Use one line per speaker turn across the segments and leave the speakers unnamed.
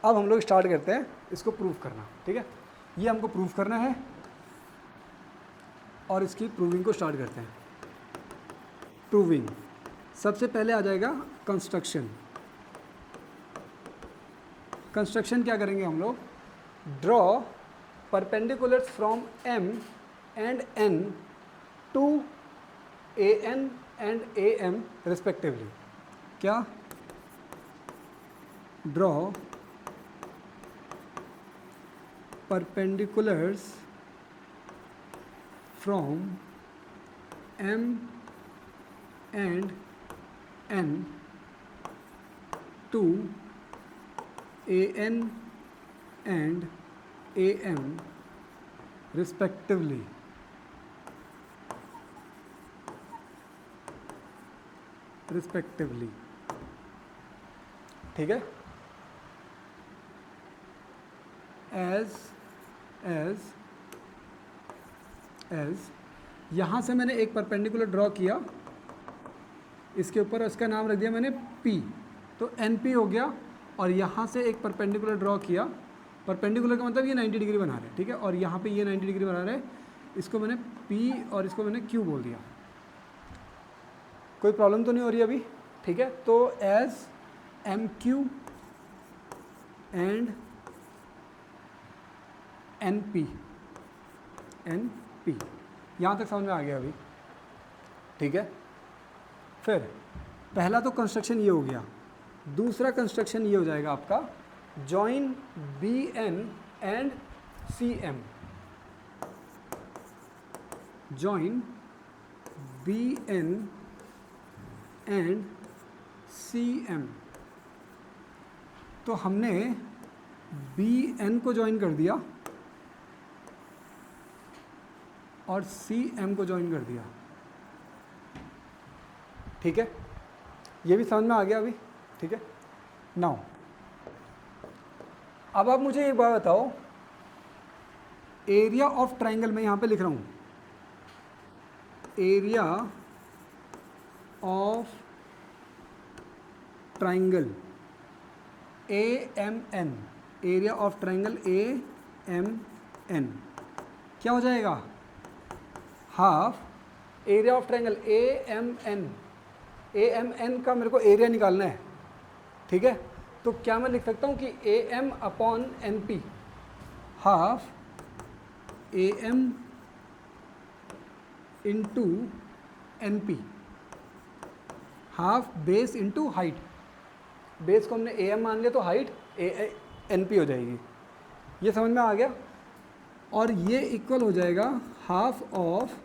अब हम लोग स्टार्ट करते हैं इसको प्रूव करना, ठीक है। ये हमको प्रूव करना है और इसकी प्रूविंग को स्टार्ट करते हैं। प्रूविंग सबसे पहले आ जाएगा कंस्ट्रक्शन। कंस्ट्रक्शन क्या करेंगे हम लोग, draw perpendiculars from M and N to A N and A M respectively. क्या, draw perpendiculars from M and N to AN and AM respectively. ठीक है। एज यहाँ से मैंने एक परपेंडिकुलर ड्रॉ किया इसके ऊपर, इसका नाम रख दिया मैंने P, तो NP हो गया। और यहाँ से एक परपेंडिकुलर ड्रॉ किया, परपेंडिकुलर का मतलब ये 90 डिग्री बना रहे हैं, ठीक है। और यहाँ पे ये 90 डिग्री बना रहे हैं, इसको मैंने P और इसको मैंने Q बोल दिया। कोई प्रॉब्लम तो नहीं हो रही अभी, ठीक है। तो एज MQ एंड NP यहाँ तक समझ में आ गया अभी, ठीक है। फिर पहला तो कंस्ट्रक्शन ये हो गया, दूसरा कंस्ट्रक्शन ये हो जाएगा आपका join BN and CM। Join BN and CM। तो हमने BN को ज्वाइन कर दिया और CM को ज्वाइन कर दिया, ठीक है। ये भी समझ में आ गया अभी, ठीक है। नाउ अब आप मुझे एक बात बताओ, एरिया ऑफ ट्राइंगल मैं यहाँ पे लिख रहा हूँ, area of triangle AMN, area of triangle AMN क्या हो जाएगा, half area of triangle AMN का मेरे को एरिया निकालना है, ठीक है। तो क्या मैं लिख सकता हूँ कि AM upon NP, half AM into NP, half base into height. Base को हमने AM मान लिया तो हाइट NP हो जाएगी। ये समझ में आ गया। और ये इक्वल हो जाएगा हाफ ऑफ,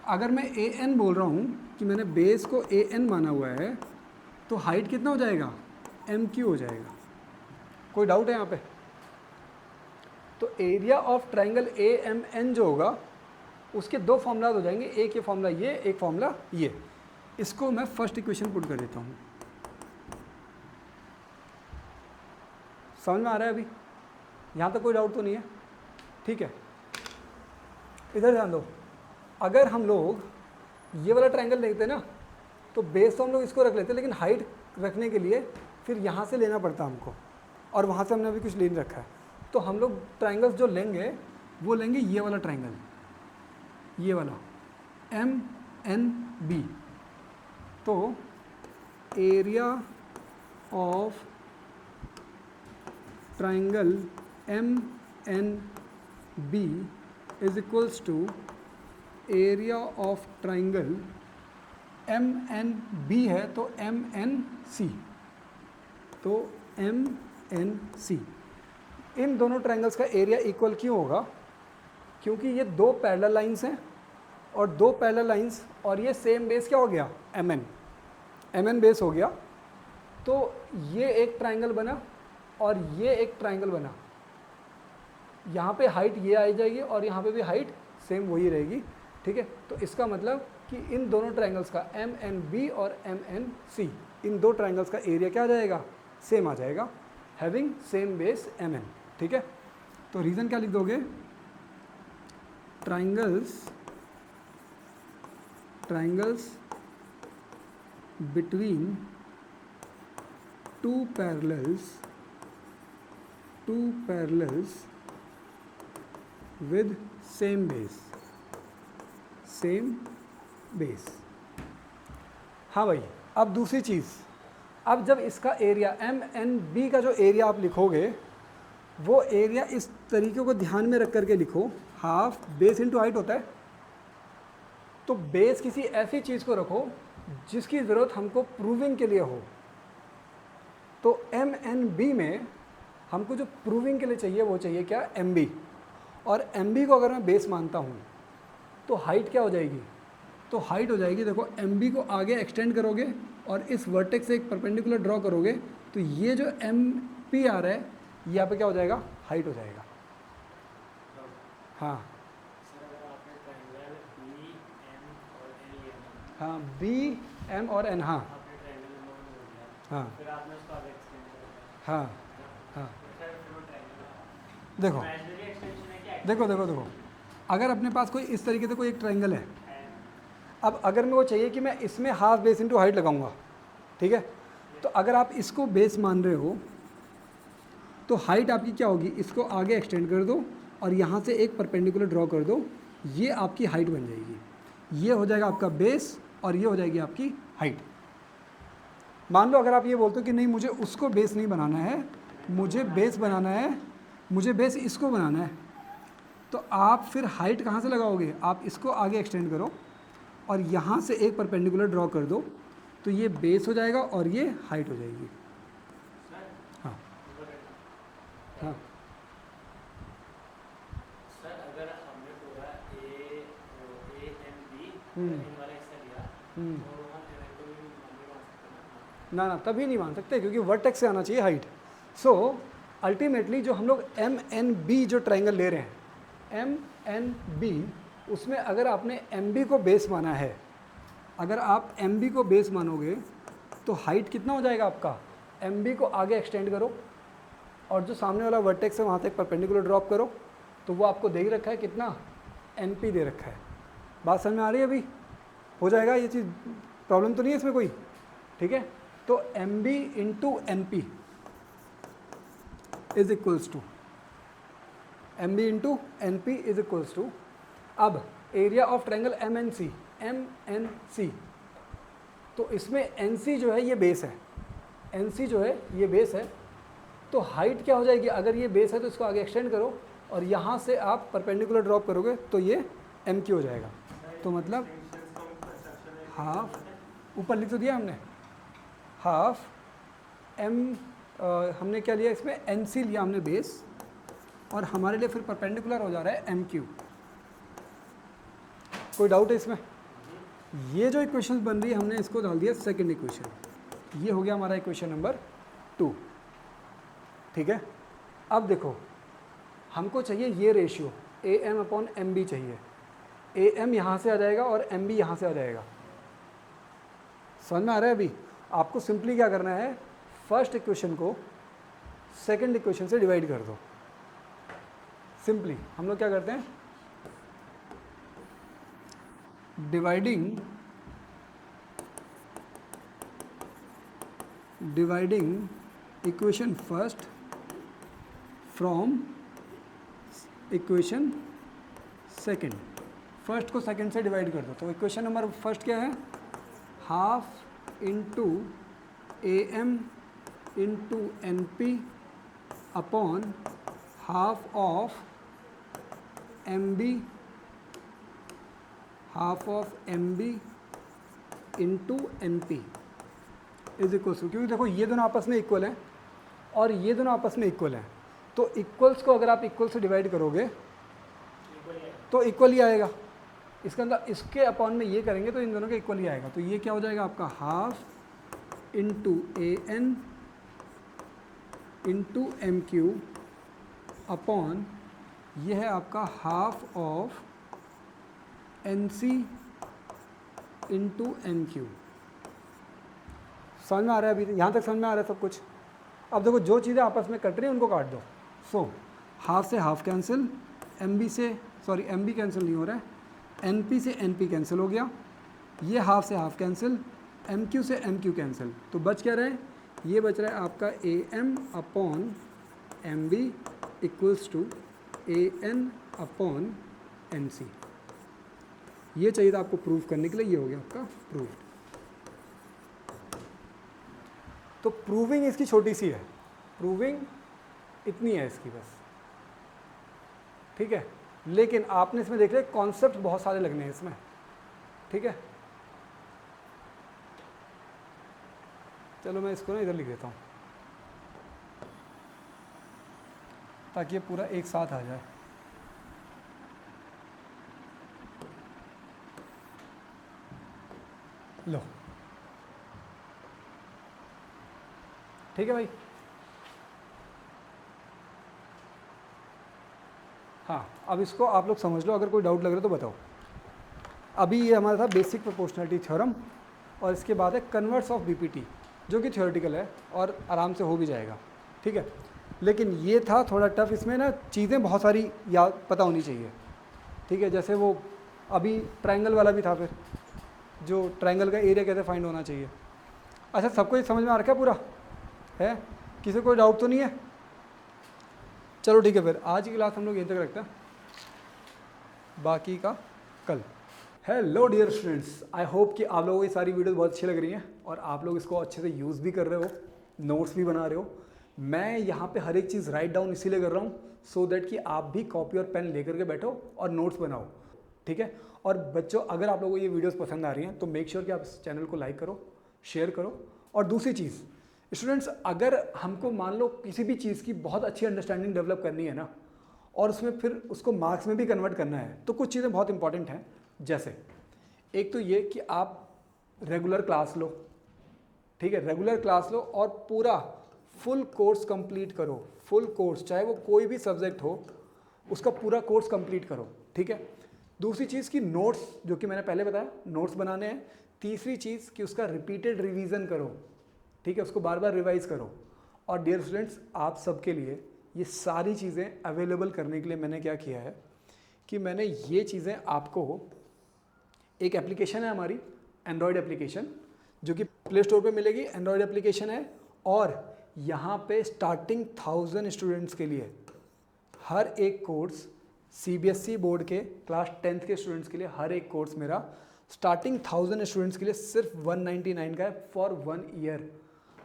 अगर मैं AN बोल रहा हूँ कि मैंने बेस को AN माना हुआ है, तो हाइट कितना हो जाएगा, MQ हो जाएगा। कोई डाउट है यहाँ पे? तो एरिया ऑफ ट्राइंगल AMN जो होगा उसके दो फॉर्मूला हो जाएंगे, एक ये फॉर्मूला ये, एक फॉर्मूला ये। इसको मैं फर्स्ट इक्वेशन पुट कर देता हूँ। समझ में आ रहा है अभी? यहाँ तक कोई डाउट तो नहीं है, ठीक है। इधर ध्यान दो, अगर हम लोग ये वाला ट्रायंगल लेते ना तो बेस तो हम लोग इसको रख लेते, लेकिन हाइट रखने के लिए फिर यहाँ से लेना पड़ता हमको, और वहाँ से हमने अभी कुछ ले नहीं रखा है। तो हम लोग ट्रायंगल्स जो लेंगे वो लेंगे ये वाला ट्रायंगल, ये वाला MNB। तो area of triangle MNB is equals to area of triangle MNB है तो MNC, तो MNC। इन दोनों ट्रायंगल्स का एरिया इक्वल क्यों होगा, क्योंकि ये दो पैरेलल लाइंस हैं और दो पैरेलल लाइंस, और ये सेम बेस क्या हो गया, MN बेस हो गया। तो ये एक ट्रायंगल बना और ये एक ट्रायंगल बना, यहाँ पे हाइट ये आ जाएगी और यहाँ पे भी हाइट सेम वही रहेगी, ठीक है। तो इसका मतलब कि इन दोनों ट्रायंगल्स का MNB और MNC, इन दो ट्रायंगल्स का एरिया क्या आ जाएगा, सेम आ जाएगा, हैविंग सेम बेस MN, ठीक है। तो रीज़न क्या लिख दोगे, triangles between two parallels two parallels with same base. हाँ भाई, अब दूसरी चीज़, अब जब इसका एरिया MNB का जो एरिया आप लिखोगे वो एरिया इस तरीके को ध्यान में रख करके लिखो, हाफ बेस इंटू हाइट होता है। तो बेस किसी ऐसी चीज़ को रखो जिसकी ज़रूरत हमको प्रूविंग के लिए हो। तो MNB में हमको जो प्रूविंग के लिए चाहिए वो चाहिए क्या, MB। और MB को अगर मैं बेस मानता हूँ तो हाइट क्या हो जाएगी, तो हाइट हो जाएगी, देखो MB को आगे एक्सटेंड करोगे और इस वर्टेक्स से एक परपेंडिकुलर ड्रॉ करोगे तो ये जो MP आ रहा है ये यहाँ पे क्या हो जाएगा, हाइट हो जाएगा। हाँ हाँ, BM और N, हाँ हाँ हाँ हाँ। देखो देखो देखो देखो, अगर अपने पास कोई इस तरीके से कोई एक ट्रायंगल है, अब अगर मेरे को चाहिए कि मैं इसमें हाफ बेस इंटू हाइट लगाऊंगा, ठीक है, तो अगर आप इसको बेस मान रहे हो तो हाइट आपकी क्या होगी, इसको आगे एक्सटेंड कर दो और यहाँ से एक परपेंडिकुलर ड्रॉ कर दो, ये आपकी हाइट बन जाएगी। ये हो जाएगा आपका बेस और ये हो जाएगी आपकी हाइट। मान लो अगर आप ये बोलते हो कि नहीं मुझे उसको बेस नहीं बनाना है, मुझे बेस बनाना है, मुझे बेस इसको बनाना है, तो आप फिर हाइट कहाँ से लगाओगे, आप इसको आगे एक्सटेंड करो और यहाँ से एक परपेंडिकुलर ड्रॉ कर दो, तो ये बेस हो जाएगा और ये हाइट हो जाएगी। हाँ हाँ
सर, अगर हमने पूरा AMB वाला हिस्सा लिया तो हम तो नहीं मान सकते
ना, तभी नहीं मान सकते क्योंकि वर्टेक्स से आना चाहिए हाइट। सो अल्टीमेटली जो हम लोग MNB जो ट्रायंगल ले रहे हैं, MNB, उसमें अगर आपने MB को बेस माना है, अगर आप MB को बेस मानोगे तो हाइट कितना हो जाएगा आपका, MB को आगे एक्सटेंड करो और जो सामने वाला वर्टेक्स है वहाँ से एक परपेंडिकुलर ड्रॉप करो, तो वो आपको दे ही रखा है कितना, MP दे रखा है। बात समझ में आ रही है, अभी हो जाएगा ये चीज़, प्रॉब्लम तो नहीं है इसमें कोई, ठीक है। तो MB into NP is equals to, MB into NP is equals to, अब एरिया ऑफ ट्रायंगल MNC, तो इसमें NC जो है ये बेस है, NC जो है ये बेस है, तो हाइट क्या हो जाएगी, अगर ये बेस है तो इसको आगे एक्सटेंड करो और यहाँ से आप परपेंडिकुलर ड्रॉप करोगे तो ये MQ हो जाएगा। तो मतलब हाफ, ऊपर लिख तो दिया हमने, हाफ हमने क्या लिया इसमें, NC लिया हमने बेस, और हमारे लिए फिर परपेंडिकुलर हो जा रहा है MQ। कोई डाउट है इसमें? ये जो इक्वेशन बन रही है हमने इसको डाल दिया सेकंड इक्वेशन, ये हो गया हमारा इक्वेशन नंबर 2, ठीक है। अब देखो हमको चाहिए ये रेशियो AM/MB चाहिए, AM यहाँ से आ जाएगा और MB यहाँ से आ जाएगा। समझ में आ रहा है? अभी आपको सिंपली क्या करना है, फर्स्ट इक्वेशन को सेकंड इक्वेशन से डिवाइड कर दो। सिंपली हम लोग क्या करते हैं, dividing equation first from equation second, first को सेकंड से डिवाइड कर दो। तो इक्वेशन नंबर फर्स्ट क्या है, half into AM into NP upon half of MB into NP is equal to, क्योंकि देखो ये दोनों आपस में इक्वल हैं और ये दोनों आपस में इक्वल हैं, तो इक्वल्स को अगर आप इक्वल से डिवाइड करोगे तो इक्वल ही आएगा। इसके अंदर इसके अपॉन में ये करेंगे तो इन दोनों के इक्वल ही आएगा। तो ये क्या हो जाएगा आपका, half into AN into MQ upon ये है आपका half of NC into NQ। समझ में आ रहा है? अभी यहाँ तक समझ में आ रहा है सब कुछ? अब देखो जो चीज़ें आपस में कट रही हैं उनको काट दो। सो हाफ से हाफ कैंसिल, MB कैंसिल नहीं हो रहा है, NP से NP कैंसिल हो गया, ये हाफ से हाफ कैंसिल, MQ से MQ कैंसिल, तो बच क्या रहा है, ये बच रहा है आपका AM upon M B equals to A N upon N C. ये चाहिए था आपको प्रूव करने के लिए, ये हो गया आपका प्रूव। तो प्रूविंग इसकी छोटी सी है, प्रूविंग इतनी है इसकी बस, ठीक है। लेकिन आपने इसमें देख लिया कॉन्सेप्ट बहुत सारे लगने हैं इसमें, ठीक है। चलो मैं इसको ना इधर लिख देता हूँ ताकि ये पूरा एक साथ आ जाए। लो, ठीक है भाई। हाँ, अब इसको आप लोग समझ लो, अगर कोई डाउट लग रहा है तो बताओ। अभी ये हमारा था बेसिक प्रोपोर्शनलिटी थ्योरम, और इसके बाद है कन्वर्स ऑफ बीपीटी, जो कि थ्योरेटिकल है और आराम से हो भी जाएगा, ठीक है। लेकिन ये था थोड़ा टफ, इसमें ना चीज़ें बहुत सारी याद पता होनी चाहिए, ठीक है। जैसे वो अभी ट्रायंगल वाला भी था, फिर जो ट्रायंगल का एरिया कैसे फाइंड होना चाहिए। अच्छा, सबको ये समझ में आ रखा है पूरा है? किसी को कोई डाउट तो नहीं है? चलो ठीक है, फिर आज की क्लास हम लोग यहीं तक रखते हैं, बाकी का कल। Hello dear students, I hope कि आप लोगों को ये सारी वीडियोस बहुत अच्छी लग रही हैं और आप लोग इसको अच्छे से यूज़ भी कर रहे हो, नोट्स भी बना रहे हो। मैं यहाँ पे हर एक चीज़ राइट डाउन इसीलिए कर रहा हूँ सो दैट कि आप भी कॉपी और पेन लेकर के बैठो और नोट्स बनाओ, ठीक है। और बच्चों, अगर आप लोगों को ये वीडियोस पसंद आ रही हैं तो मेक श्योर कि आप इस चैनल को लाइक करो, शेयर करो। और दूसरी चीज़ स्टूडेंट्स, अगर हमको मान लो किसी भी चीज़ की बहुत अच्छी अंडरस्टैंडिंग डेवलप करनी है ना, और उसमें फिर उसको मार्क्स में भी कन्वर्ट करना है, तो कुछ चीज़ें बहुत इंपॉर्टेंट हैं। जैसे एक तो ये कि आप रेगुलर क्लास लो, ठीक है, रेगुलर क्लास लो और पूरा फुल कोर्स कंप्लीट करो। फुल कोर्स, चाहे वो कोई भी सब्जेक्ट हो, उसका पूरा कोर्स कंप्लीट करो, ठीक है। दूसरी चीज़ कि नोट्स, जो कि मैंने पहले बताया, नोट्स बनाने हैं। तीसरी चीज़ कि उसका रिपीटेड रिवीजन करो, ठीक है, उसको बार बार रिवाइज करो। और डियर स्टूडेंट्स, आप सबके लिए ये सारी चीज़ें अवेलेबल करने के लिए मैंने क्या किया है कि मैंने ये चीज़ें आपको, एक एप्लीकेशन है हमारी एंड्रॉयड एप्लीकेशन, जो कि प्ले स्टोर पे मिलेगी, एंड्रॉयड एप्लीकेशन है। और यहाँ पे स्टार्टिंग 1000 स्टूडेंट्स के लिए हर एक कोर्स, सीबीएसई बोर्ड के क्लास 10th के स्टूडेंट्स के लिए हर एक कोर्स मेरा स्टार्टिंग 1000 स्टूडेंट्स के लिए सिर्फ 199 का है फॉर 1 ईयर।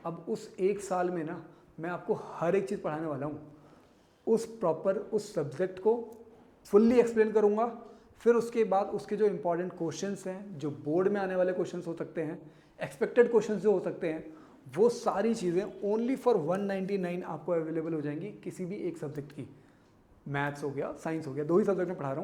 अब उस एक साल में ना मैं आपको हर एक चीज़ पढ़ाने वाला हूँ, उस प्रॉपर उस सब्जेक्ट को फुल्ली एक्सप्लेन करूँगा। फिर उसके बाद उसके जो इंपॉर्टेंट क्वेश्चंस हैं, जो बोर्ड में आने वाले क्वेश्चंस हो सकते हैं, एक्सपेक्टेड क्वेश्चंस जो हो सकते हैं, वो सारी चीज़ें ओनली फॉर 199 आपको अवेलेबल हो जाएंगी किसी भी एक सब्जेक्ट की। मैथ्स हो गया, साइंस हो गया, 2 ही सब्जेक्ट में पढ़ा रहा हूँ।